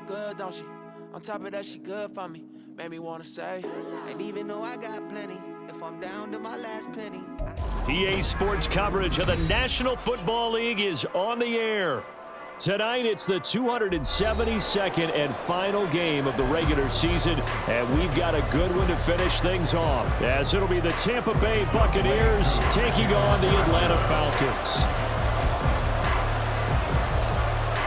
good, don't she? On top of that, she good for me. Made me wanna say, and even though I got plenty, if I'm down to my last penny. EA Sports coverage of the National Football League is on the air. Tonight, it's the 272nd and final game of the regular season, and we've got a good one to finish things off, as it'll be the Tampa Bay Buccaneers taking on the Atlanta Falcons.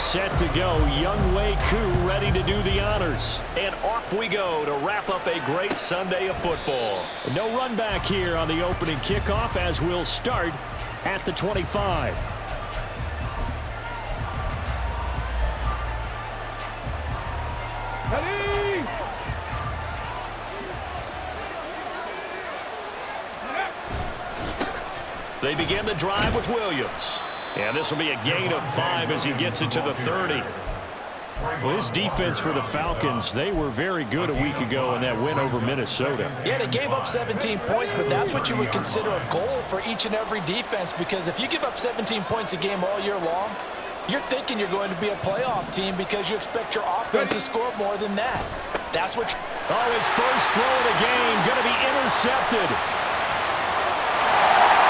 Set to go, Younghoe Koo ready to do the honors. And off we go to wrap up a great Sunday of football. No run back here on the opening kickoff, as we'll start at the 25. Ready! They begin the drive with Williams. And this will be a gain of 5 as he gets it to the 30. Well, this defense for the Falcons, they were very good a week ago in that win over Minnesota. Yeah, they gave up 17 points, but that's what you would consider a goal for each and every defense, because if you give up 17 points a game all year long, you're thinking you're going to be a playoff team because you expect your offense to score more than that. That's what his first throw of the game going to be intercepted.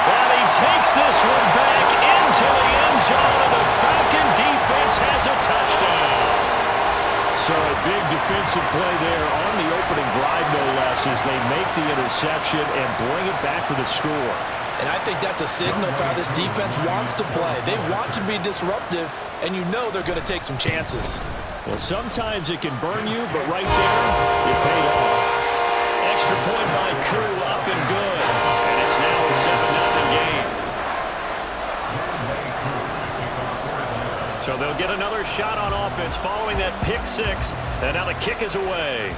Well, he takes this one back into the end zone, and the Falcon defense has a touchdown. So a big defensive play there on the opening drive, no less, as they make the interception and bring it back for the score. And I think that's a signal for how this defense wants to play. They want to be disruptive, and you know they're going to take some chances. Well, sometimes it can burn you, but right there, it paid off. Extra point by Koo, up and good. And it's now a 7-0 game. So they'll get another shot on offense following that pick six. And now the kick is away.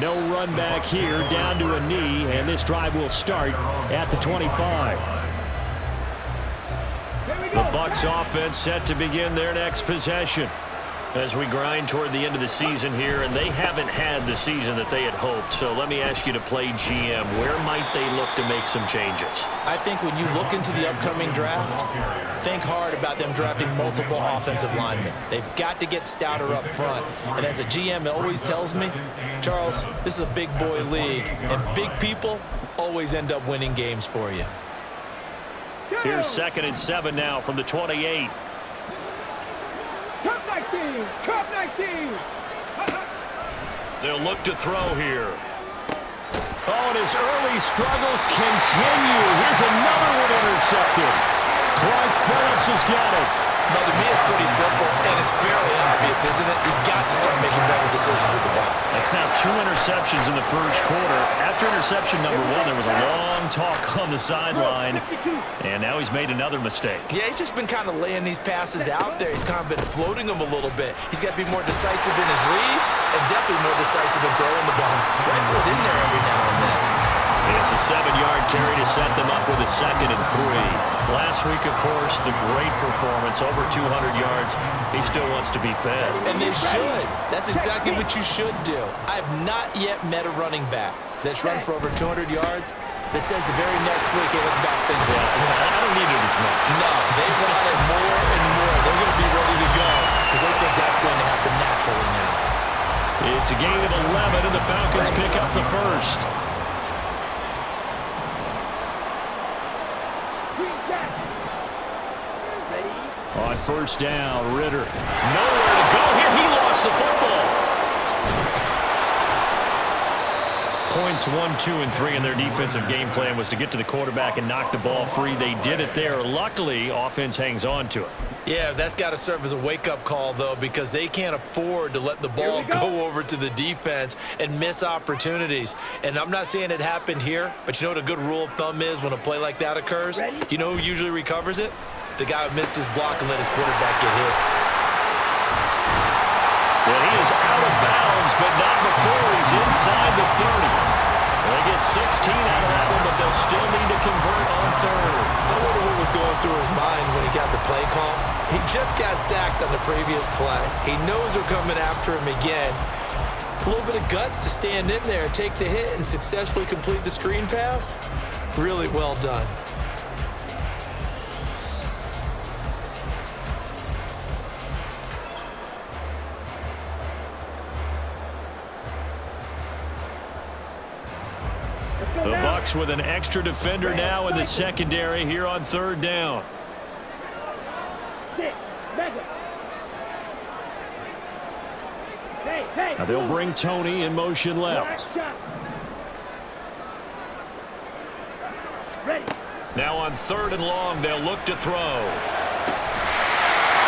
No run back here, down to a knee, and this drive will start at the 25. The Bucs offense set to begin their next possession as we grind toward the end of the season here, and they haven't had the season that they had hoped. So let me ask you to play GM. Where might they look to make some changes? I think when you look into the upcoming draft, think hard about them drafting multiple offensive linemen. They've got to get stouter up front. And as a GM, it always tells me, Charles, this is a big boy league, and big people always end up winning games for you. Here's 2nd and 7 now from the 28. Cup 19! Cup 19! They'll look to throw here. Oh, and his early struggles continue. Here's another one intercepted. Clark Phillips has got it. Now, to me, it's pretty simple, and it's fairly obvious, isn't it? He's got to start making better decisions with the ball. That's now 2 interceptions in the first quarter. After interception number 1, there was a long talk on the sideline, and now he's made another mistake. Yeah, he's just been kind of laying these passes out there. He's kind of been floating them a little bit. He's got to be more decisive in his reads and definitely more decisive in throwing the ball. Rifle it in there every now and then. It's a 7-yard carry to set them up with a 2nd and 3. Last week, of course, the great performance, over 200 yards. He still wants to be fed. And they should. That's exactly what you should do. I have not yet met a running back that's run for over 200 yards that says the very next week, hey, let's back things up. I don't need it as much. No, they want it more and more. They're going to be ready to go because they think that's going to happen naturally now. It's a gain of 11, and the Falcons pick up the first. On first down, Ritter. Nowhere to go here. He lost the football. Points 1, 2, and 3 in their defensive game plan was to get to the quarterback and knock the ball free. They did it there. Luckily, offense hangs on to it. Yeah, that's got to serve as a wake-up call, though, because they can't afford to let the ball go over to the defense and miss opportunities. And I'm not saying it happened here, but you know what a good rule of thumb is when a play like that occurs? You know who usually recovers it? The guy who missed his block and let his quarterback get hit. Well, he is out of bounds, but not before he's inside the 30. They get 16 out of that one, but they'll still need to convert on 3rd. I wonder what was going through his mind when he got the play call. He just got sacked on the previous play. He knows they're coming after him again. A little bit of guts to stand in there and take the hit and successfully complete the screen pass. Really well done. Bucs with an extra defender now in the secondary here on third down. Now they'll bring Tony in motion left. Now on third and long, they'll look to throw.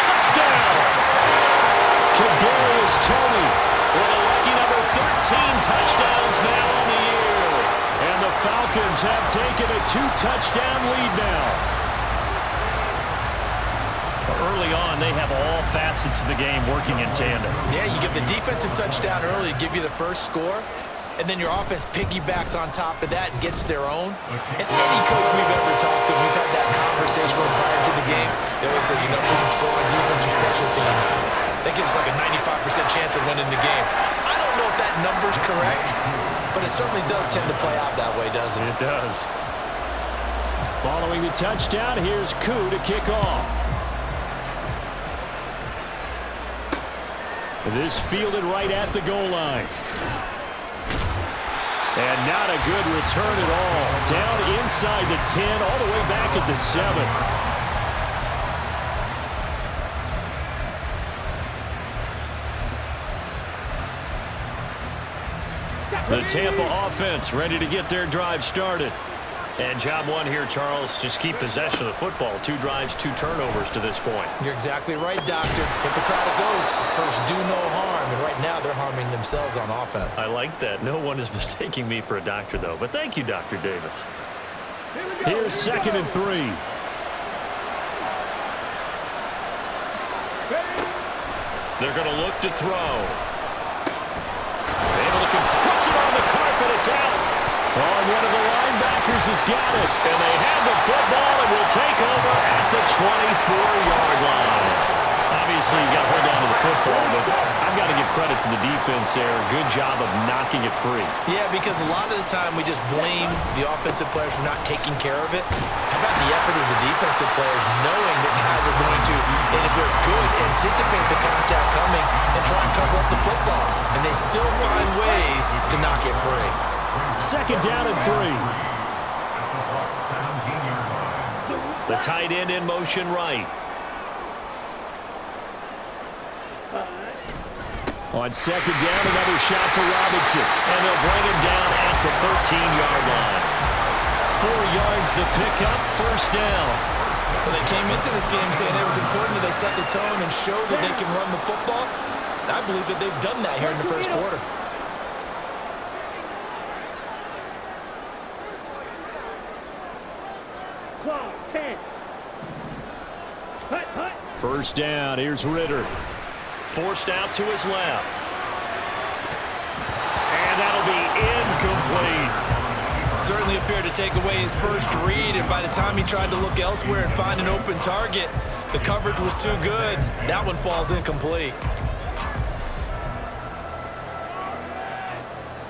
Touchdown! Kadarius Toney with a lucky number 13 touchdowns now on the year. And the Falcons have taken a 2-touchdown lead now. Early on, they have all facets of the game working in tandem. Yeah, you get the defensive touchdown early to give you the first score, and then your offense piggybacks on top of that and gets their own. And any coach we've ever talked to, we've had that conversation with prior to the game. They always say, if we can score on defense or special teams, that gives like a 95% chance of winning the game. I don't know if that number's correct, but it certainly does tend to play out that way, doesn't it? It does. Following the touchdown, here's Koo to kick off. This fielded right at the goal line. And not a good return at all. Down inside the 10, all the way back at the 7. The Tampa offense ready to get their drive started. And job one here, Charles, just keep possession of the football. 2 drives, 2 turnovers to this point. You're exactly right, Doctor. Hippocratic oath. First, do no harm. And right now, they're harming themselves on offense. I like that. No one is mistaking me for a doctor, though. But thank you, Dr. Davis. Here's 2nd and 3. They're going to look to throw. Puts it on the carpet. It's out. One of the linebackers has got it. And they have the football and will take over at the 24-yard line. Obviously, you got to hold on to the football, but I've got to give credit to the defense there. Good job of knocking it free. Yeah, because a lot of the time we just blame the offensive players for not taking care of it. How about the effort of the defensive players knowing that guys are going to, and if they're good, anticipate the contact coming and try and cover up the football. And they still find ways to knock it free. 2nd down and 3. The tight end in motion right. On 2nd down, another shot for Robinson. And they'll bring him down at the 13-yard line. 4 yards the pickup, 1st down. Well, they came into this game saying it was important that they set the tone and show that they can run the football. And I believe that they've done that here in the first quarter. First down, here's Ritter. Forced out to his left. And that'll be incomplete. Certainly appeared to take away his first read, and by the time he tried to look elsewhere and find an open target, the coverage was too good. That one falls incomplete.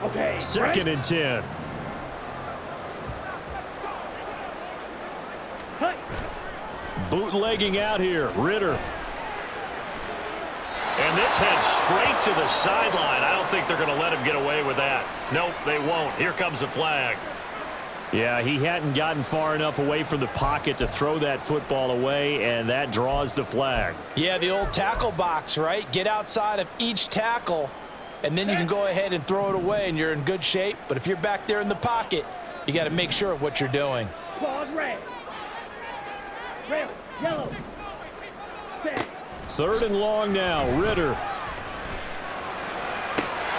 Okay. 2nd and 10. Bootlegging out here, Ritter. And this heads straight to the sideline. I don't think they're going to let him get away with that. Nope, they won't. Here comes the flag. Yeah, he hadn't gotten far enough away from the pocket to throw that football away, and that draws the flag. Yeah, the old tackle box, right? Get outside of each tackle, and then you can go ahead and throw it away, and you're in good shape. But if you're back there in the pocket, you got to make sure of what you're doing. Ball red. Red, yellow. 3rd and long now, Ritter.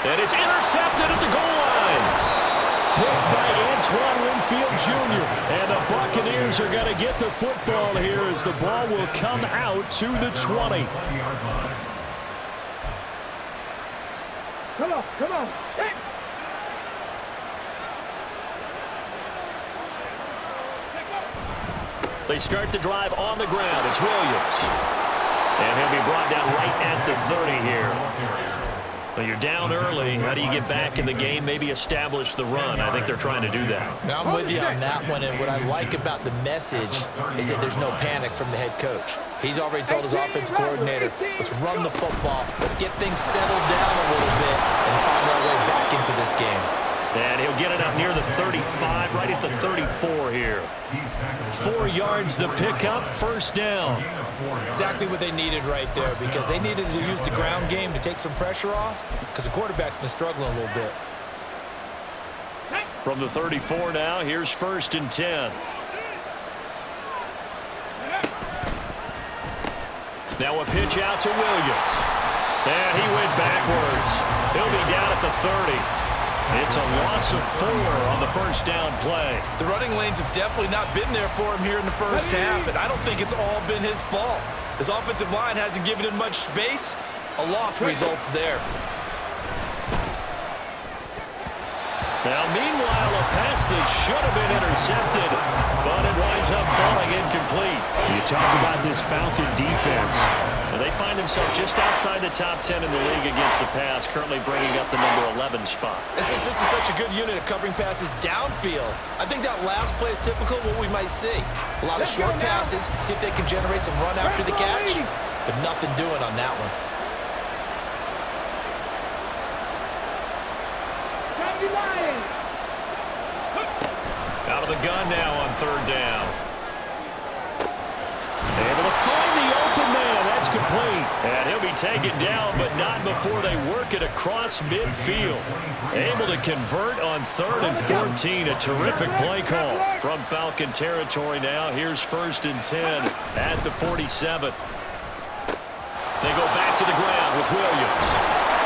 And it's intercepted at the goal line. Picked by Antoine Winfield Jr. And the Buccaneers are going to get the football here as the ball will come out to the 20. Come on, come on. Hey. They start the drive on the ground. It's Williams. And he'll be brought down right at the 30 here. Well, you're down early. How do you get back in the game, maybe establish the run? I think they're trying to do that. Now, I'm with you on that one, and what I like about the message is that there's no panic from the head coach. He's already told his offensive coordinator, let's run the football, let's get things settled down a little bit and find our way back into this game. And he'll get it up near the 35, right at the 34 here. 4 yards the pickup, first down. Exactly what they needed right there, because they needed to use the ground game to take some pressure off, because the quarterback's been struggling a little bit. From the 34 now, here's 1st and 10. Now a pitch out to Williams. And he went backwards. He'll be down at the 30. It's a loss of 4 on the first down play. The running lanes have definitely not been there for him here in the first half, and I don't think it's all been his fault. His offensive line hasn't given him much space. A loss results there. Now, meanwhile, a pass that should have been intercepted, but it winds up falling incomplete. You talk about this Falcon defense. And they find themselves just outside the top 10 in the league against the pass, currently bringing up the number 11 spot. This is such a good unit of covering passes downfield. I think that last play is typical of what we might see. A lot of short passes, see if they can generate some run after the catch, but nothing doing on that one. Out of the gun now on 3rd down. Able to find the open man. That's complete. And he'll be taken down, but not before they work it across midfield. Able to convert on 3rd and 14. A terrific play call from Falcon territory now. Here's 1st and 10 at the 47. They go back to the ground with Williams.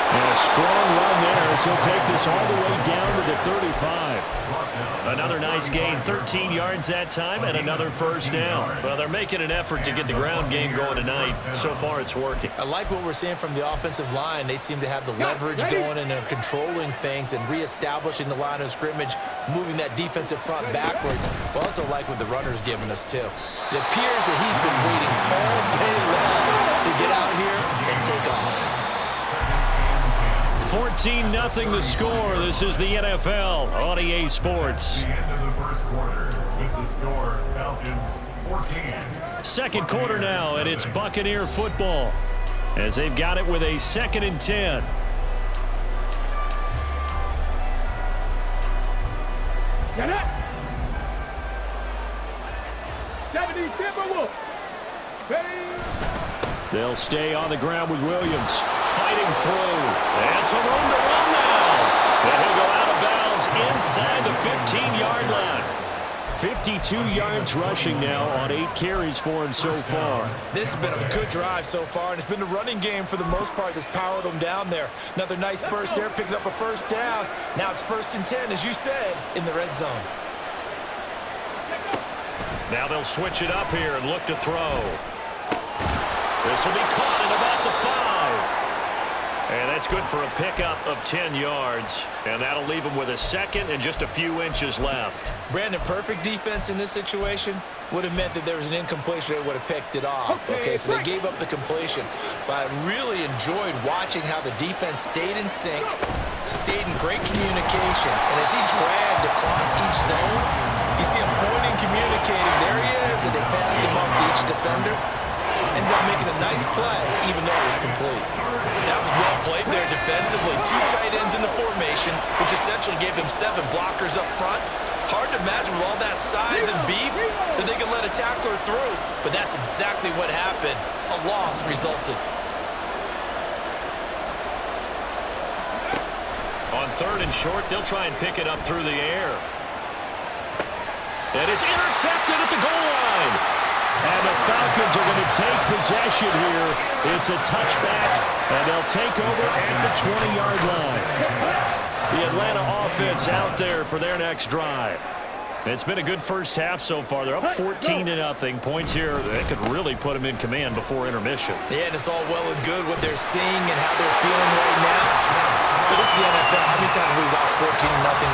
And a strong run there as he'll take this all the way down to the 35. Another nice gain, 13 yards that time, and another first down. Well, they're making an effort to get the ground game going tonight. So far, it's working. I like what we're seeing from the offensive line. They seem to have the leverage going, and they're controlling things and reestablishing the line of scrimmage, moving that defensive front backwards. But also like what the runner's giving us, too. It appears that he's been waiting all day long to get out here and take off. 14-0 the score. This is the NFL on EA Sports. At the end of the first quarter, with the score, Falcons 14. Second quarter now, and it's Buccaneer football as they've got it with a 2nd and 10. Get it! 70 Timberwolves. They'll stay on the ground with Williams. Fighting through. And some room to run now. And he'll go out of bounds inside the 15-yard line. 52 yards rushing now on 8 carries for him so far. This has been a good drive so far, and it's been the running game for the most part that's powered them down there. Another nice burst there, picking up a first down. Now it's 1st and 10, as you said, in the red zone. Now they'll switch it up here and look to throw. This will be caught at about the 5. And that's good for a pickup of 10 yards. And that'll leave him with a 2nd and just a few inches left. Brandon, perfect defense in this situation would have meant that there was an incompletion. They would have picked it off. Okay, so they gave up the completion. But I really enjoyed watching how the defense stayed in sync, stayed in great communication. And as he dragged across each zone, you see him pointing, communicating. There he is, and they passed him up to each defender. Ended up making a nice play, even though it was complete. That was well played there defensively. 2 tight ends in the formation, which essentially gave them 7 blockers up front. Hard to imagine with all that size and beef that they could let a tackler through, but that's exactly what happened. A loss resulted. On 3rd and short, they'll try and pick it up through the air. And it's intercepted at the goal line. And the Falcons are going to take possession here. It's a touchback, and they'll take over at the 20-yard line. The Atlanta offense out there for their next drive. It's been a good first half so far. They're up 14-0. Points here that could really put them in command before intermission. Yeah, and it's all well and good what they're seeing and how they're feeling right now. But this is the NFL. How many times have we watched 14-0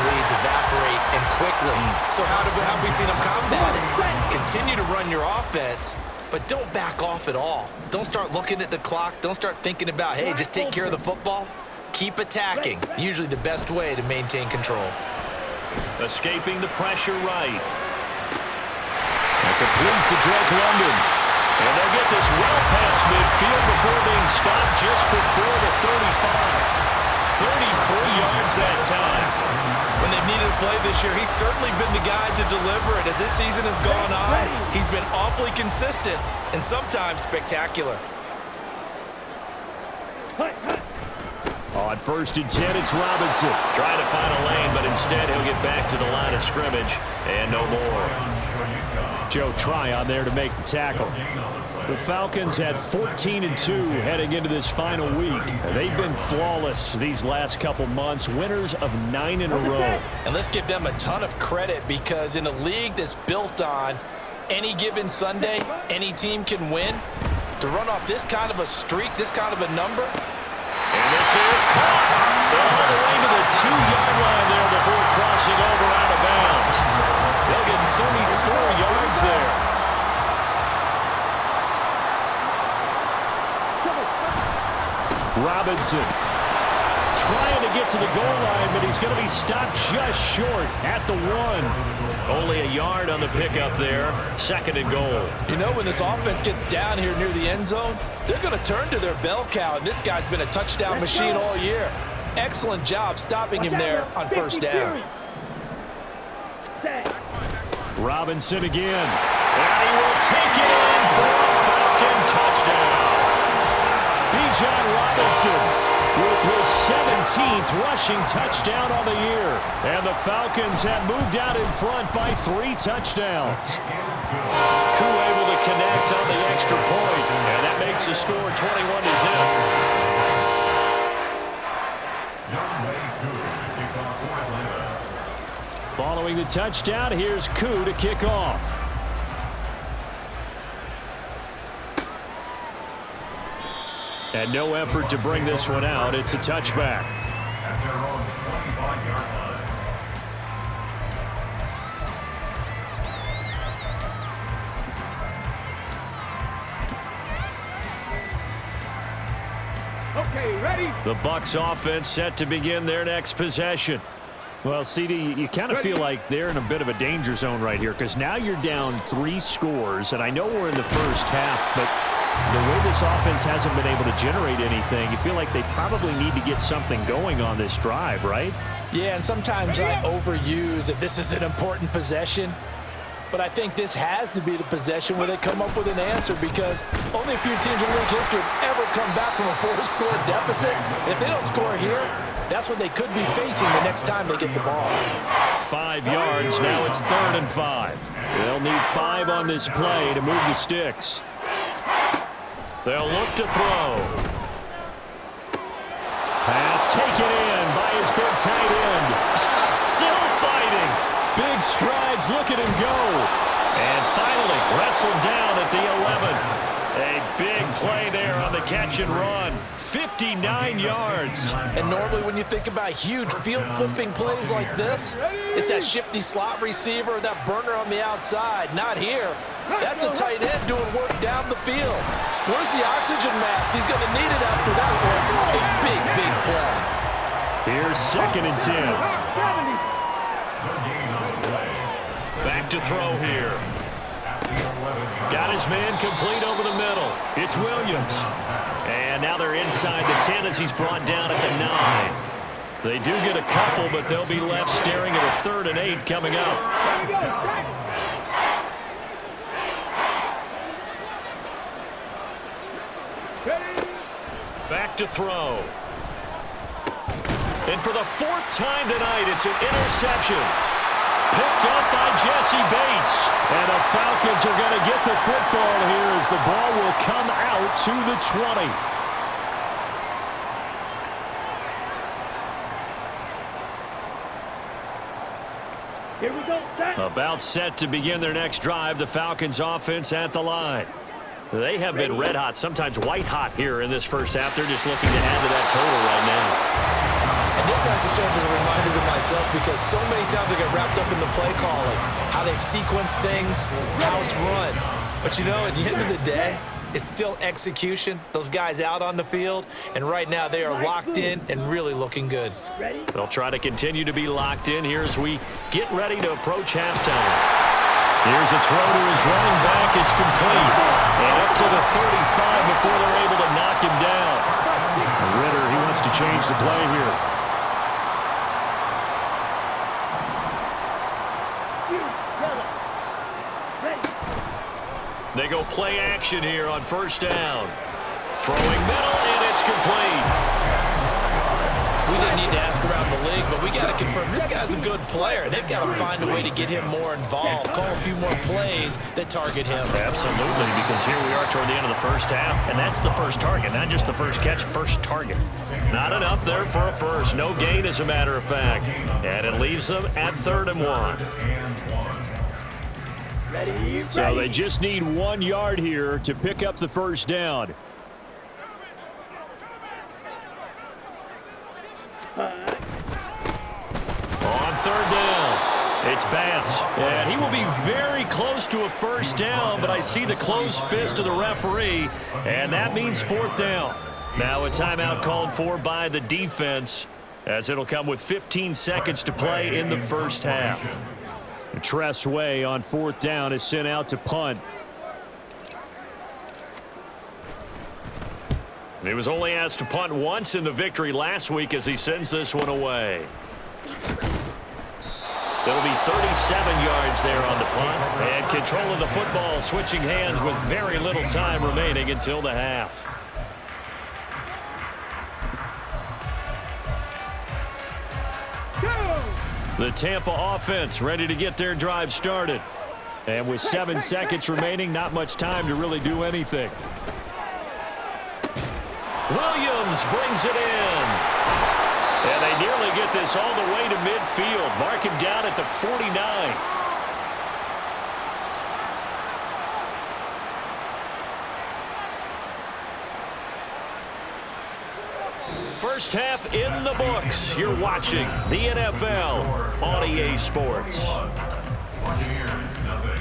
leads evaporate and quickly? So how have we seen them combat it? Continue to run your offense, but don't back off at all. Don't start looking at the clock. Don't start thinking about, hey, just take care of the football. Keep attacking. Usually the best way to maintain control. Escaping the pressure right. A complete to Drake London. And they'll get this well past midfield before being stopped just before the 35. 33 yards that time. when they've needed a play this year, he's certainly been the guy to deliver it. As this season has gone on, he's been awfully consistent and sometimes spectacular. On 1st and 10, it's Robinson. Trying to find a lane, but instead he'll get back to the line of scrimmage and no more. Joe Tryon there to make the tackle. The Falcons had 14-2 heading into this final week. They've been flawless these last couple months, winners of 9 in a row. And let's give them a ton of credit, because in a league that's built on any given Sunday, any team can win. To run off this kind of a streak, this kind of a number. And this is caught. All the way to the 2-yard line there before crossing over out of bounds. They'll get 34 yards there. Robinson trying to get to the goal line, but he's going to be stopped just short at the 1. Only a yard on the pickup there. 2nd and goal. You know, when this offense gets down here near the end zone, they're going to turn to their bell cow, and this guy's been a touchdown machine all year. Excellent job stopping him there on 1st down. Robinson again. And he will take it in for a Falcon touchdown. Bijan Robinson with his 17th rushing touchdown on the year. And the Falcons have moved out in front by 3 touchdowns. Koo able to connect on the extra point, and that makes the score 21-0. Following the touchdown, here's Koo to kick off. And no effort to bring this one out. It's a touchback. At their own 25-yard line. Okay, ready? The Bucs offense set to begin their next possession. Well, CD, you kind of feel like they're in a bit of a danger zone right here, because now you're down 3 scores, and I know we're in the first half, but the way this offense hasn't been able to generate anything, you feel like they probably need to get something going on this drive, right? Yeah, and sometimes I overuse that this is an important possession. But I think this has to be the possession where they come up with an answer, because only a few teams in league history have ever come back from a 4-score deficit. And if they don't score here, that's what they could be facing the next time they get the ball. 5 yards. Now it's 3rd and 5. They'll need 5 on this play to move the sticks. They'll look to throw. Pass taken in by his big tight end. Still fighting. Big strides, look at him go. And finally wrestled down at the 11. A big play there on the catch and run. 59 yards. And normally when you think about huge field flipping plays like this, it's that shifty slot receiver, that burner on the outside. Not here. That's a tight end doing work down the field. Where's the oxygen mask? He's going to need it after that one. A big, big play. Here's 2nd and 10. Back to throw here. Got his man complete over the middle. It's Williams. And now they're inside the 10 as he's brought down at the 9. They do get a couple, but they'll be left staring at a 3rd and 8 coming up. Back to throw. And for the 4th time tonight, it's an interception. Picked up by Jesse Bates. And the Falcons are going to get the football here as the ball will come out to the 20. Here we go, set. About set to begin their next drive, the Falcons offense at the line. They have been red hot, sometimes white hot here in this first half. They're just looking to add to that total right now. And this has to serve as a reminder to myself, because so many times I get wrapped up in the play calling, how they've sequenced things, how it's run. But you know, at the end of the day, it's still execution. Those guys out on the field, and right now they are locked in and really looking good. They'll try to continue to be locked in here as we get ready to approach halftime. Here's a throw to his running back. It's complete. And up to the 35 before they're able to knock him down. Ritter, he wants to change the play here. go play action here on first down. Throwing middle, and it's complete. We didn't need to ask around the league, but we got to confirm this guy's a good player. They've got to find a way to get him more involved, call a few more plays that target him. Absolutely, because here we are toward the end of the first half, and that's the first target, not just the first catch, first target. Not enough there for a first. No gain, as a matter of fact. And it leaves them at 3rd and 1. So they just need 1 yard here to pick up the first down. On 3rd down, it's Bass. And he will be very close to a first down, but I see the closed fist of the referee, and that means 4th down. Now a timeout called for by the defense, as it'll come with 15 seconds to play in the first half. Tress Way on 4th down is sent out to punt. He was only asked to punt once in the victory last week as he sends this one away. It'll be 37 yards there on the punt. And control of the football switching hands with very little time remaining until the half. The Tampa offense ready to get their drive started. And with 7 seconds remaining, not much time to really do anything. Williams brings it in. And they nearly get this all the way to midfield. Mark him down at the 49. First half in the books. You're watching the NFL on EA Sports. Buccaneers, nothing.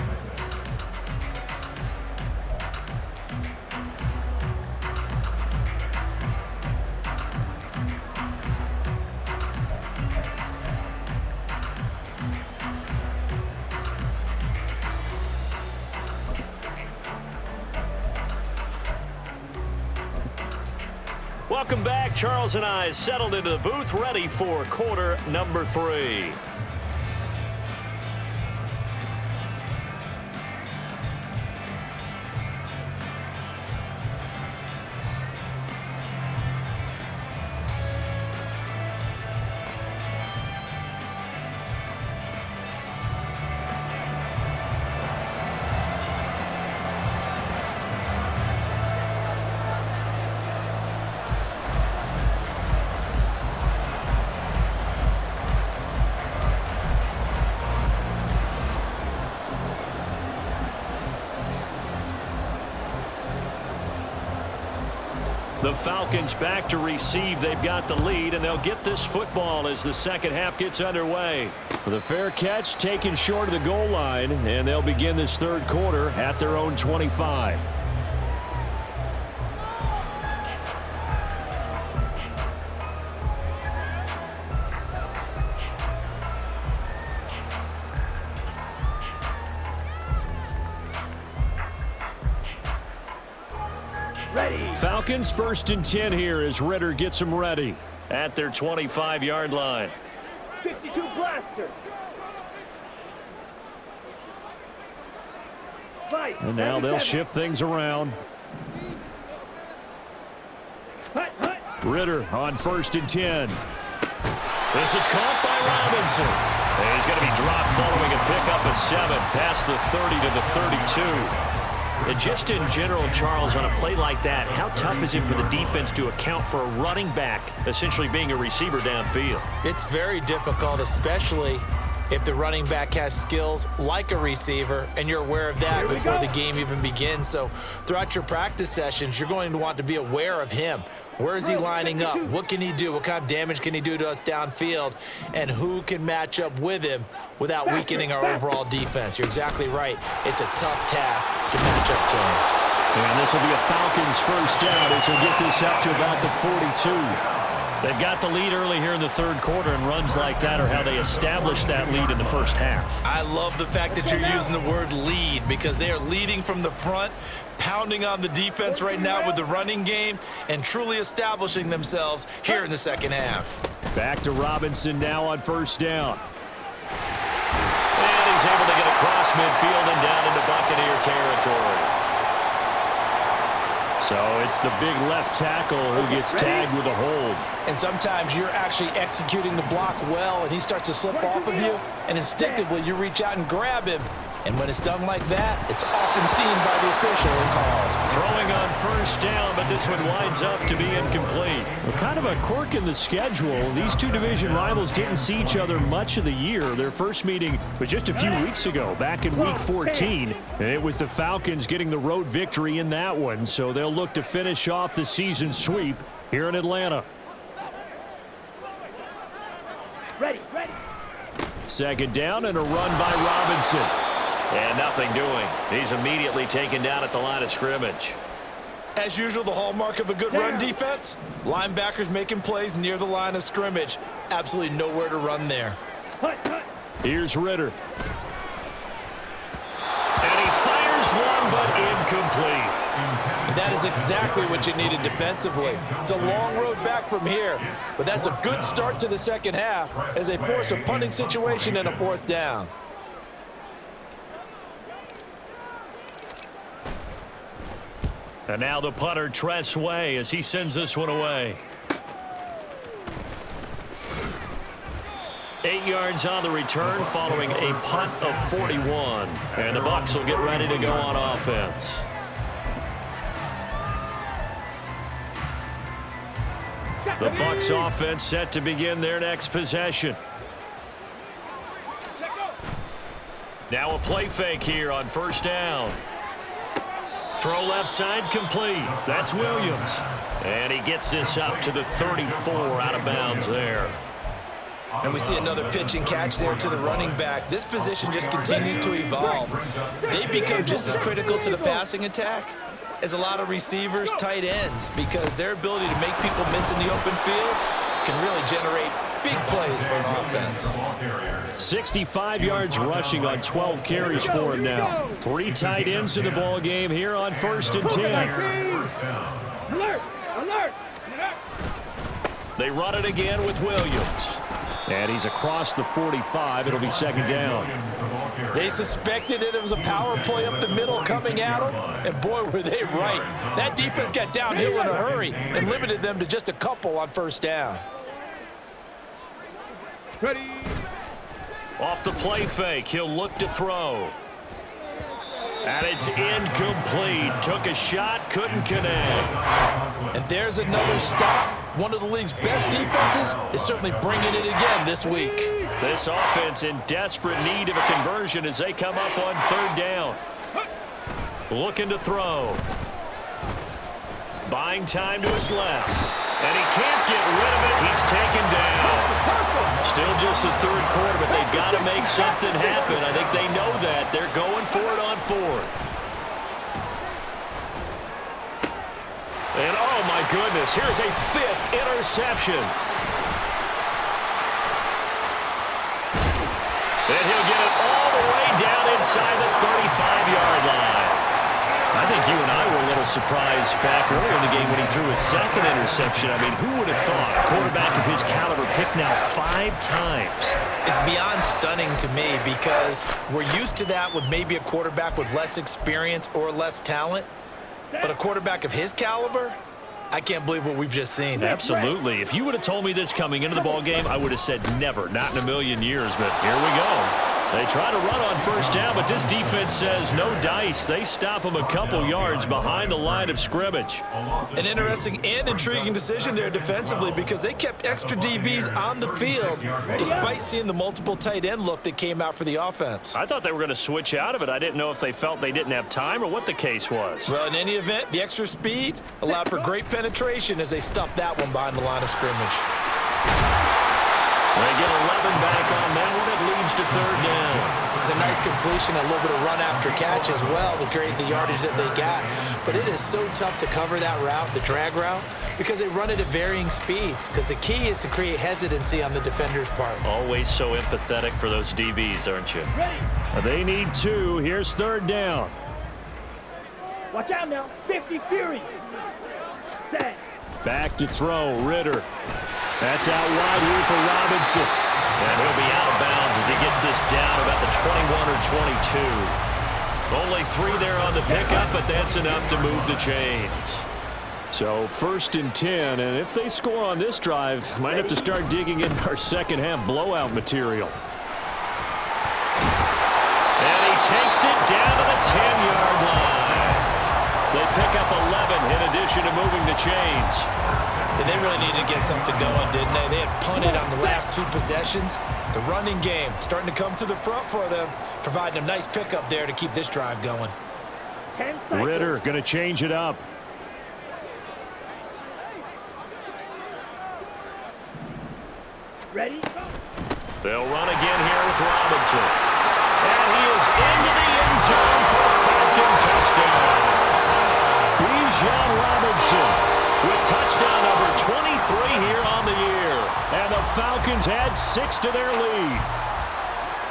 Welcome back. Charles and I settled into the booth, ready for quarter number 3. The Falcons back to receive. They've got the lead, and they'll get this football as the second half gets underway. The fair catch taken short of the goal line, and they'll begin this third quarter at their own 25. Falcons 1st and 10 here as Ritter gets them ready at their 25-yard line. 52 blaster. And now they'll shift things around. Ritter on 1st and 10. This is caught by Robinson. And he's going to be dropped following a pickup of 7 past the 30 to the 32. And just in general, Charles, on a play like that, how tough is it for the defense to account for a running back essentially being a receiver downfield? It's very difficult, especially if the running back has skills like a receiver, and you're aware of that before the game even begins. So throughout your practice sessions, you're going to want to be aware of him. Where is he lining up? What can he do? What kind of damage can he do to us downfield? And who can match up with him without weakening our overall defense? You're exactly right. It's a tough task to match up to him. And this will be a Falcons first down as he'll get this up to about the 42. They've got the lead early here in the third quarter, and runs like that are how they establish that lead in the first half. I love the fact that you're using the word lead, because they are leading from the front, pounding on the defense right now with the running game, and truly establishing themselves here in the second half. Back to Robinson now on first down. And he's able to get across midfield and down into Buccaneer territory. So it's the big left tackle who gets tagged with a hold. And sometimes you're actually executing the block well, and he starts to slip off of you, and instinctively you reach out and grab him. And when it's done like that, it's often seen by the official and called. Throwing on first down, but this one winds up to be incomplete. Well, kind of a quirk in the schedule. These two division rivals didn't see each other much of the year. Their first meeting was just a few weeks ago, back in Week 14. And it was the Falcons getting the road victory in that one, so they'll look to finish off the season sweep here in Atlanta. Ready. Second down and a run by Robinson. And nothing doing. He's immediately taken down at the line of scrimmage. As usual, the hallmark of a good run defense, linebackers making plays near the line of scrimmage. Absolutely nowhere to run there. Here's Ritter. And he fires one, but incomplete. That is exactly what you needed defensively. It's a long road back from here, but that's a good start to the second half as they force a punting situation and a fourth down. And now the punter, Tress Way, as he sends this one away. 8 yards on the return following a punt of 41. And the Bucs will get ready to go on offense. The Bucs offense set to begin their next possession. Now a play fake here on first down. Throw left side complete. That's Williams. And he gets this up to the 34 out of bounds there. And we see another pitch and catch there to the running back. This position just continues to evolve. They become just as critical to the passing attack as a lot of receivers, tight ends, because their ability to make people miss in the open field can really generate big plays for an offense. 65 yards rushing on 12 carries for him now. 3 tight ends in the ball game here on 1st and 10. Alert! They run it again with Williams. And he's across the 45. It'll be second down. They suspected it was a power play up the middle coming at them, and boy, were they right. That defense got downhill in a hurry and limited them to just a couple on first down. Ready. Off the play fake, he'll look to throw. And it's incomplete. Took a shot, couldn't connect. And there's another stop. One of the league's best defenses is certainly bringing it again this week. This offense in desperate need of a conversion as they come up on third down. Looking to throw. Buying time to his left. And he can't get rid of it. He's taken down. Still just the third quarter, but they've got to make something happen. I think they know that. They're going for it on fourth. And, oh, my goodness, here's a 5th interception. And he'll get it all the way down inside the 35-yard line. I think you and I were a little surprised back earlier in the game when he threw his 2nd interception. I mean, who would have thought a quarterback of his caliber picked now 5 times? It's beyond stunning to me because we're used to that with maybe a quarterback with less experience or less talent. But a quarterback of his caliber, I can't believe what we've just seen. Absolutely. If you would have told me this coming into the ball game, I would have said never, not in a million years. But here we go. They try to run on first down, but this defense says no dice. They stop him a couple yards behind the line of scrimmage. An interesting and intriguing decision there defensively because they kept extra DBs on the field despite seeing the multiple tight end look that came out for the offense. I thought they were going to switch out of it. I didn't know if they felt they didn't have time or what the case was. Well, in any event, the extra speed allowed for great penetration as they stuffed that one behind the line of scrimmage. They get 11 back on that one. It leads to third down. It's a nice completion, a little bit of run after catch as well to create the yardage that they got. But it is so tough to cover that route, the drag route, because they run it at varying speeds. Because the key is to create hesitancy on the defender's part. Always so empathetic for those DBs, aren't you? Ready. They need 2. Here's third down. Watch out now. 50 Fury. Set. Back to throw, Ritter. That's out wide here for Robinson. And he'll be out of bounds as he gets this down about the 21 or 22. Only 3 there on the pickup, but that's enough to move the chains. So 1st and 10, and if they score on this drive, might have to start digging in our second half blowout material. And he takes it down to the 10-yard line. They pick up 11 in addition to moving the chains. Yeah, they really needed to get something going, didn't they? They had punted on the last 2 possessions. The running game starting to come to the front for them, providing a nice pickup there to keep this drive going. Ritter going to change it up. Ready? They'll run again here with Robinson. And he is into the end zone for a Falcon touchdown. Bijan Robinson with touchdown number 23 here on the year. And the Falcons add 6 to their lead.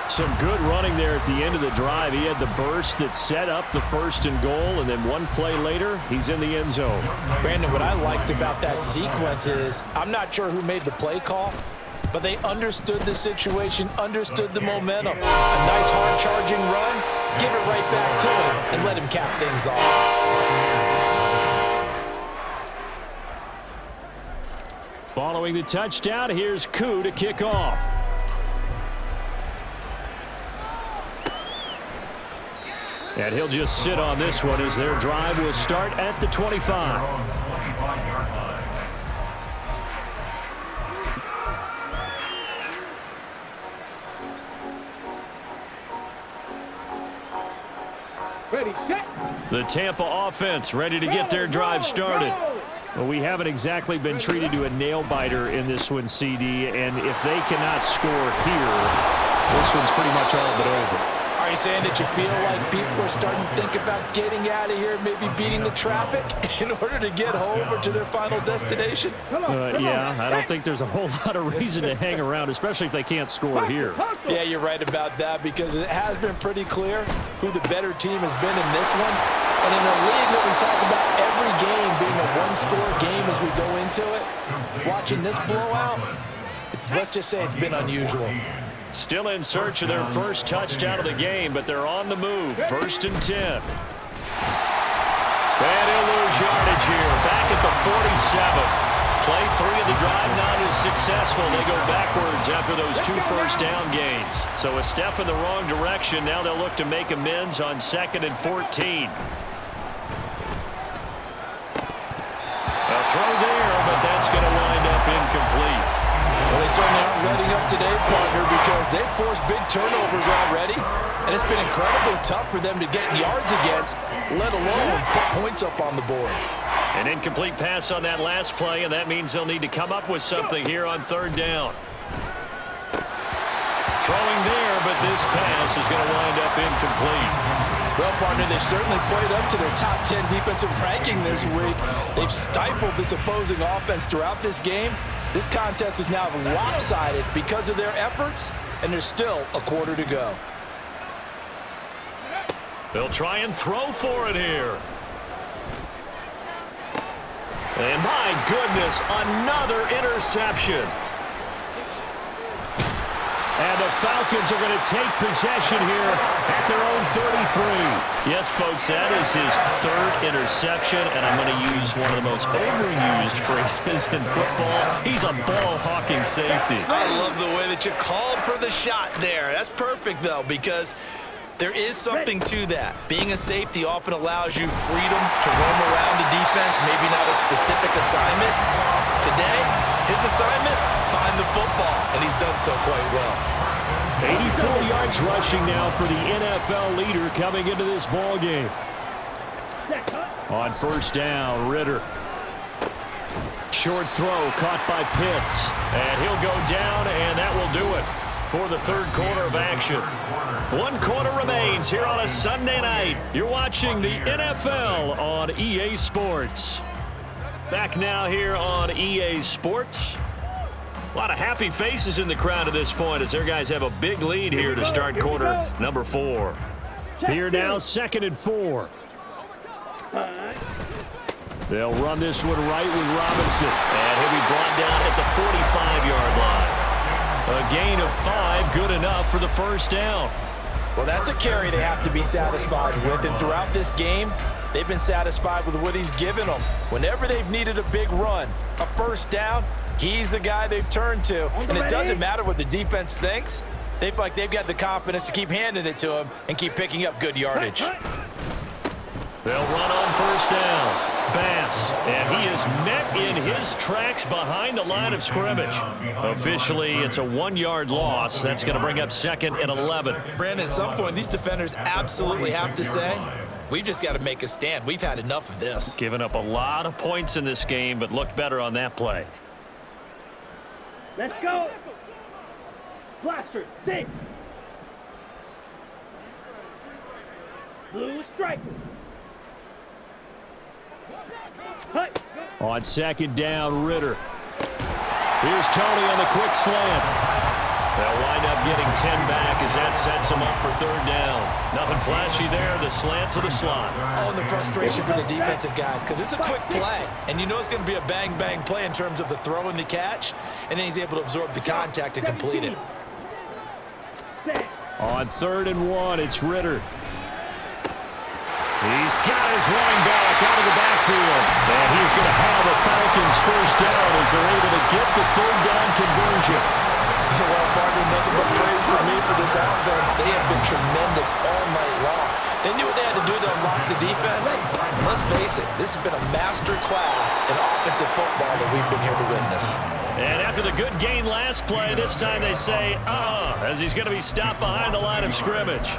Some good running there at the end of the drive. He had the burst that set up the 1st and goal, and then 1 play later, he's in the end zone. Brandon, what I liked about that sequence is I'm not sure who made the play call, but they understood the situation, understood the momentum. A nice hard-charging run, give it right back to him, and let him cap things off. Following the touchdown, here's Koo to kick off. And he'll just sit on this one as their drive will start at the 25. Ready, set. The Tampa offense ready to get their drive started. Well, we haven't exactly been treated to a nail-biter in this one, CD, and if they cannot score here, this one's pretty much all but over. Are you saying that you feel like people are starting to think about getting out of here, maybe beating the traffic in order to get home or to their final destination? Yeah, I don't think there's a whole lot of reason to hang around, especially if they can't score here. Yeah, you're right about that because it has been pretty clear who the better team has been in this one. And in a league that we talk about every game being a one-score game as we go into it, watching this blowout, let's just say it's been unusual. Still in search of their first touchdown of the game, but they're on the move. 1st and 10. And he'll lose yardage here. Back at the 47. Play 3 of the drive not as successful. They go backwards after those 2 first-down gains. So a step in the wrong direction. Now they'll look to make amends on 2nd and 14. A throw there, but that's going to wind up incomplete. Well, they certainly aren't letting up today, partner, because they've forced big turnovers already, and it's been incredibly tough for them to get yards against, let alone put points up on the board. An incomplete pass on that last play, and that means they'll need to come up with something here on 3rd down. Throwing there, but this pass is going to wind up incomplete. Well, partner, they've certainly played up to their top 10 defensive ranking this week. They've stifled this opposing offense throughout this game. This contest is now lopsided because of their efforts, and there's still a quarter to go. They'll try and throw for it here. And my goodness, another interception. And the Falcons are going to take possession here at their own 33. Yes, folks, that is his 3rd interception, and I'm going to use one of the most overused phrases in football. He's a ball-hawking safety. I love the way that you called for the shot there. That's perfect, though, because there is something to that. Being a safety often allows you freedom to roam around the defense, maybe not a specific assignment. Today, his assignment, find the football, and he's done so quite well. 84 yards rushing now for the NFL leader coming into this ball game. On 1st down, Ritter. Short throw caught by Pitts, and he'll go down, and that will do it for the 3rd quarter of action. 1 quarter remains here on a Sunday night. You're watching the NFL on EA Sports. Back now here on EA Sports. A lot of happy faces in the crowd at this point as their guys have a big lead here to start quarter number 4. Here now, 2nd and 4. They'll run this one right with Robinson. And he'll be brought down at the 45-yard line. A gain of 5, good enough for the 1st down. Well, that's a carry they have to be satisfied with, and throughout this game, they've been satisfied with what he's given them. Whenever they've needed a big run, a first down, he's the guy they've turned to. And it doesn't matter what the defense thinks. They feel like they've got the confidence to keep handing it to him and keep picking up good yardage. They'll run on first down. Bass, and he is met in his tracks behind the line of scrimmage. Officially, it's a 1-yard loss. That's going to bring up 2nd and 11. Brandon, at some point, these defenders absolutely have to say, we've just got to make a stand. We've had enough of this. Given up a lot of points in this game, but looked better on that play. Let's go. Blaster, six. Blue striker. On 2nd down, Ritter. Here's Tony on the quick slant. They'll wind up getting 10 back as that sets them up for 3rd down. Nothing flashy there, the slant to the slot. Oh, and the frustration for the defensive guys, because it's a quick play, and you know it's going to be a bang-bang play in terms of the throw and the catch, and then he's able to absorb the contact and complete it. On 3rd and 1, it's Ritter. He's got his running back out of the backfield. And he's going to have the Falcons first down as they're able to get the 3rd down conversion. Well, partner, nothing but praise for me for this offense. They have been tremendous all night long. They knew what they had to do to unlock the defense. And let's face it, this has been a master class in offensive football that we've been here to witness. And after the good gain last play, this time they say, as he's going to be stopped behind the line of scrimmage.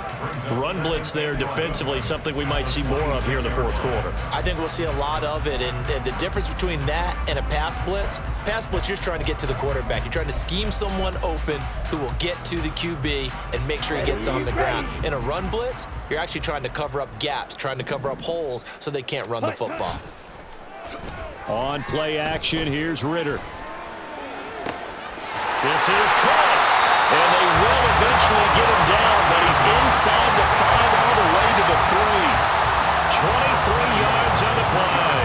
Run blitz there defensively, something we might see more of here in the 4th quarter. I think we'll see a lot of it, and the difference between that and a pass blitz, you're trying to get to the quarterback. You're trying to scheme someone open who will get to the QB and make sure he gets on the ground. In a run blitz, you're actually trying to cover up gaps, trying to cover up holes so they can't run the football. On play action, here's Ritter. This is caught, and they will eventually get him down, but he's inside the 5 all the way to the 3. 23 yards on the play.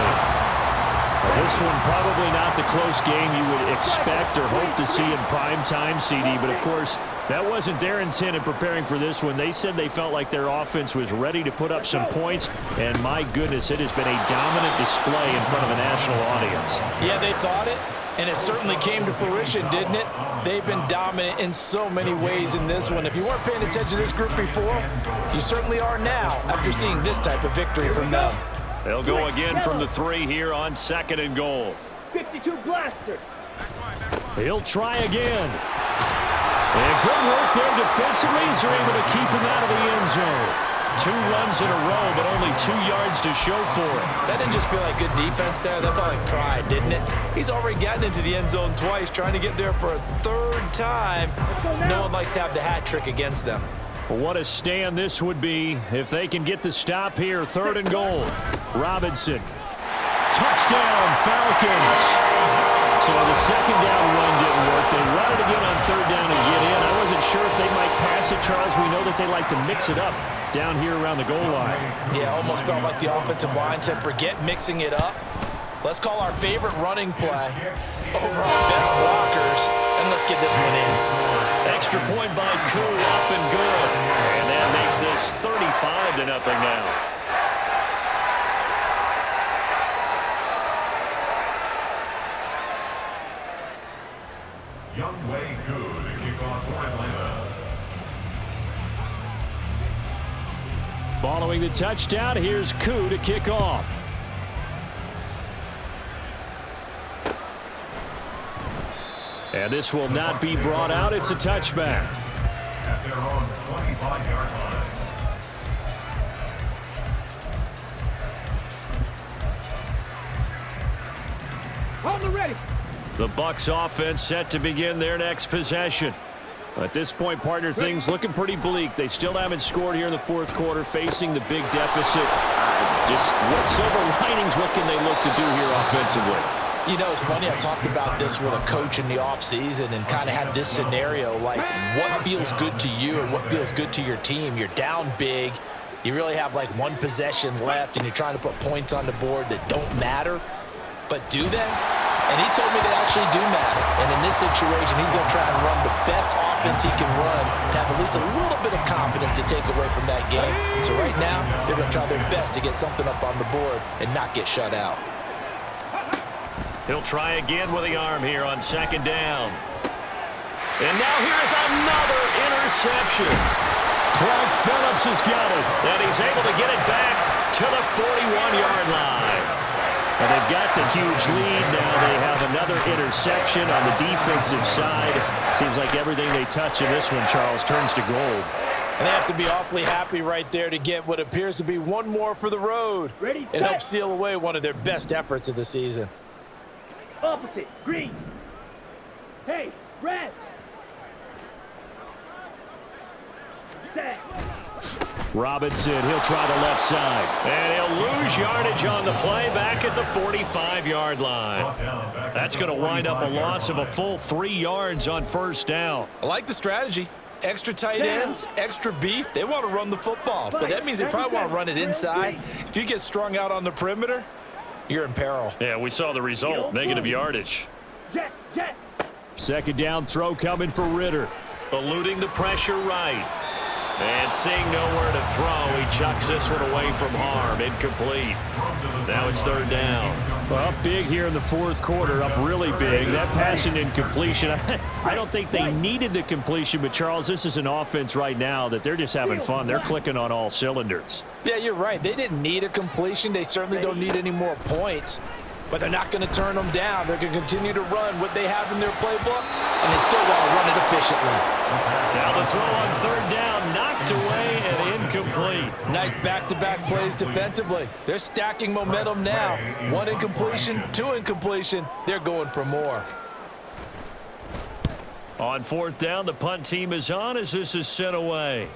Well, this one probably not the close game you would expect or hope to see in prime time, CD, but of course, that wasn't their intent in preparing for this one. They said they felt like their offense was ready to put up some points, and my goodness, it has been a dominant display in front of a national audience. Yeah, they thought it. And it certainly came to fruition, didn't it? They've been dominant in so many ways in this one. If you weren't paying attention to this group before, you certainly are now after seeing this type of victory from them. They'll go again from the 3 here on 2nd and goal. 52 blaster. He'll try again. And good work there defensively as they're able to keep him out of the end zone. 2 runs in a row, but only 2 yards to show for it. That didn't just feel like good defense there. That felt like pride, didn't it? He's already gotten into the end zone twice, trying to get there for a 3rd time. No one likes to have the hat trick against them. Well, what a stand this would be if they can get the stop here. 3rd and goal. Robinson. Touchdown, Falcons. So the 2nd down run didn't work. They run it again on 3rd down and get in. I wasn't sure if they might pass it, Charles. We know that they like to mix it up down here around the goal line. Yeah, almost felt like the offensive line said, forget mixing it up. Let's call our favorite running play over our best blockers, and let's get this one in. Extra point by Koo, up and good. And that makes this 35-0 now. Young Wei Koo to kick off for Atlanta. Following the touchdown, here's Koo to kick off. And this will not be brought out. It's a touchback. At their own 25-yard line. On the ready. The Bucs offense set to begin their next possession. At this point, partner, things looking pretty bleak. They still haven't scored here in the 4th quarter, facing the big deficit. Just what silver linings, what can they look to do here offensively? You know, it's funny, I talked about this with a coach in the offseason and kind of had this scenario, like what feels good to you and what feels good to your team. You're down big. You really have like 1 possession left, and you're trying to put points on the board that don't matter. But do they? And he told me they actually do matter. And in this situation, he's going to try and run the best offense he can run, have at least a little bit of confidence to take away from that game. So right now, they're going to try their best to get something up on the board and not get shut out. He'll try again with the arm here on second down. And now here's another interception. Clark Phillips has got it, and he's able to get it back to the 41-yard line. And they've got the huge lead. Now they have another interception on the defensive side. Seems like everything they touch in this one, Charles, turns to gold. And they have to be awfully happy right there to get what appears to be one more for the road. It helps seal away one of their best efforts of the season. Opposite, green. Hey, red. Set. Robinson, he'll try the left side. And he'll lose yardage on the play back at the 45-yard line. That's going to wind up a loss of a full 3 yards on first down. I like the strategy. Extra tight ends, extra beef. They want to run the football, but that means they probably want to run it inside. If you get strung out on the perimeter, you're in peril. Yeah, we saw the result, negative yardage. Second down throw coming for Ritter. Eluding the pressure right. And seeing nowhere to throw, he chucks this one away from harm. Incomplete. Now it's third down. Well, up big here in the fourth quarter, up really big. That passing incompletion, I don't think they needed the completion, but Charles, this is an offense right now that they're just having fun. They're clicking on all cylinders. Yeah, you're right. They didn't need a completion. They certainly don't need any more points. But they're not going to turn them down. They're going to continue to run what they have in their playbook, and they still want to run it efficiently. Now the throw on third down, knocked away and incomplete. Nice back-to-back plays defensively. They're stacking momentum now. 1 incompletion, 2 incompletion. They're going for more. On fourth down, the punt team is on as this is sent away.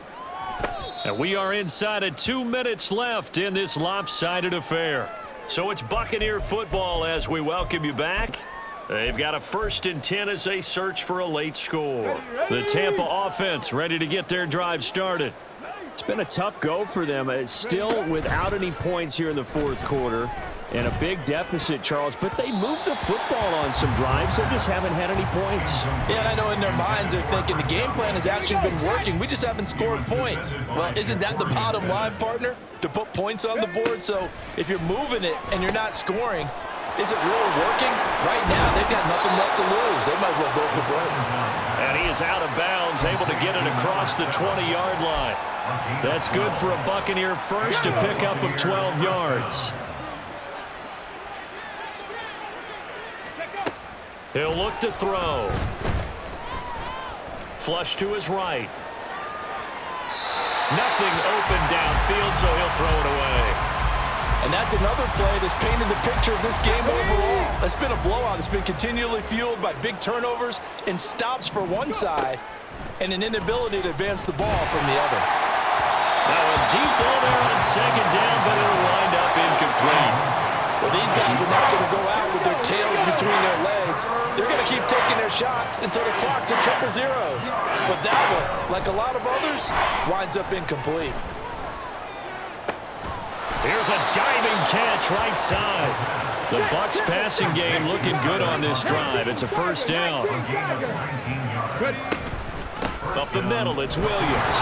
And we are inside of 2 minutes left in this lopsided affair. So it's Buccaneer football as we welcome you back. They've got a 1st and 10 as they search for a late score. The Tampa offense ready to get their drive started. It's been a tough go for them. It's still without any points here in the fourth quarter. And a big deficit, Charles, but they moved the football on some drives. They just haven't had any points. Yeah, and I know in their minds they're thinking the game plan has actually been working. We just haven't scored points. Well, isn't that the bottom line, partner? To put points on the board? So if you're moving it and you're not scoring, is it really working? Right now, they've got nothing left to lose. They might as well go for broke. And he is out of bounds, able to get it across the 20-yard line. That's good for a Buccaneer first, a pickup of 12 yards. He'll look to throw. Flush to his right. Nothing open downfield, so he'll throw it away. And that's another play that's painted the picture of this game overall. It's been a blowout. It's been continually fueled by big turnovers and stops for one side and an inability to advance the ball from the other. Now a deep ball there on second down, but it'll wind up incomplete. Well, these guys are not going to go out with their tails between their legs. They're going to keep taking their shots until the clock's at 000. But that one, like a lot of others, winds up incomplete. Here's a diving catch right side. The Bucs passing game looking good on this drive. It's a first down. Up the middle, it's Williams.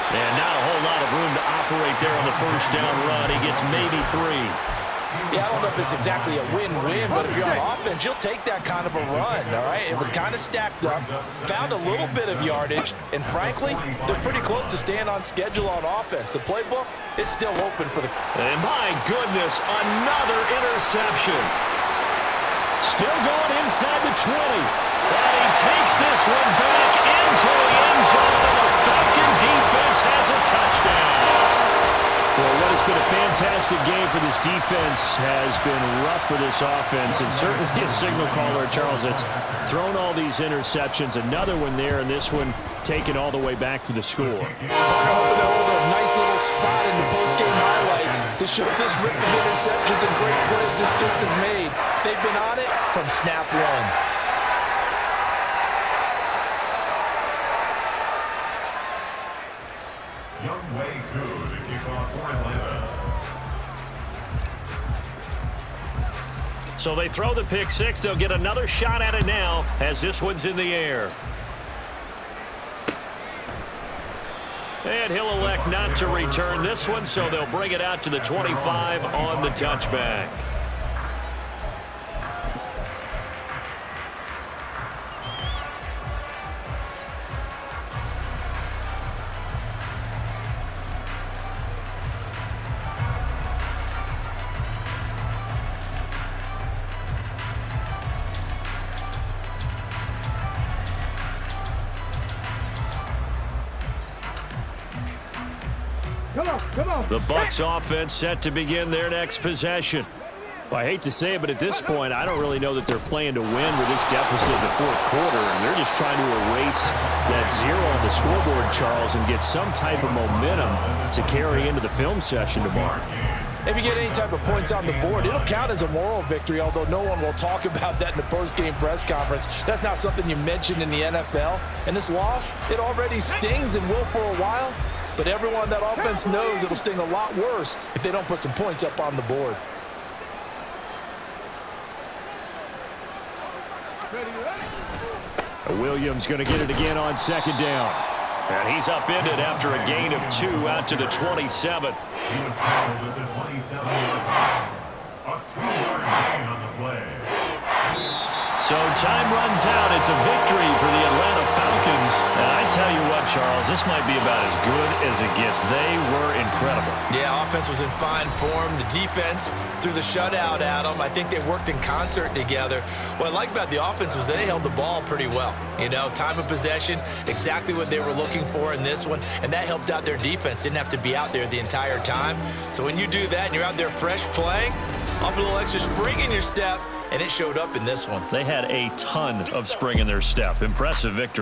And not a whole lot of room to operate there on the first down run. He gets maybe 3. Yeah, I don't know if it's exactly a win-win, but if you're on offense, you'll take that kind of a run, all right? It was kind of stacked up, found a little bit of yardage, and frankly, they're pretty close to staying on schedule on offense. The playbook is still open for the... And my goodness, another interception. Still going inside the 20. And he takes this one back into the end zone, and the Falcon defense has a touchdown. Well, what has been a fantastic game for this defense has been rough for this offense, and certainly a signal caller, Charles, that's thrown all these interceptions. Another one there, and this one taken all the way back for the score. Hoping to hold a nice little spot in the post-game highlights to show this rip of interceptions and great plays this group has made. They've been on it from snap one. So they throw the pick six. They'll get another shot at it now as this one's in the air. And he'll elect not to return this one, so they'll bring it out to the 25 on the touchback. Come on. The Bucs offense set to begin their next possession. Well, I hate to say it, but at this point, I don't really know that they're playing to win with this deficit in the fourth quarter, and they're just trying to erase that zero on the scoreboard, Charles, and get some type of momentum to carry into the film session tomorrow. If you get any type of points on the board, it'll count as a moral victory, although no one will talk about that in the post-game press conference. That's not something you mentioned in the NFL. And this loss, it already stings and will for a while, but everyone on that offense knows it'll sting a lot worse if they don't put some points up on the board. Williams going to get it again on second down. And he's upended after a gain of 2 out to the 27. He was tackled at the 27-yard line. A 2-yard gain on the play. So time runs out. It's a victory for the Atlanta Falcons. And I tell you what, Charles, this might be about as good as it gets. They were incredible. Yeah, offense was in fine form. The defense threw the shutout at them. I think they worked in concert together. What I like about the offense was they held the ball pretty well. You know, time of possession, exactly what they were looking for in this one, and that helped out their defense. Didn't have to be out there the entire time. So when you do that and you're out there fresh playing, off a little extra spring in your step, and it showed up in this one. They had a ton of spring in their step. Impressive victory.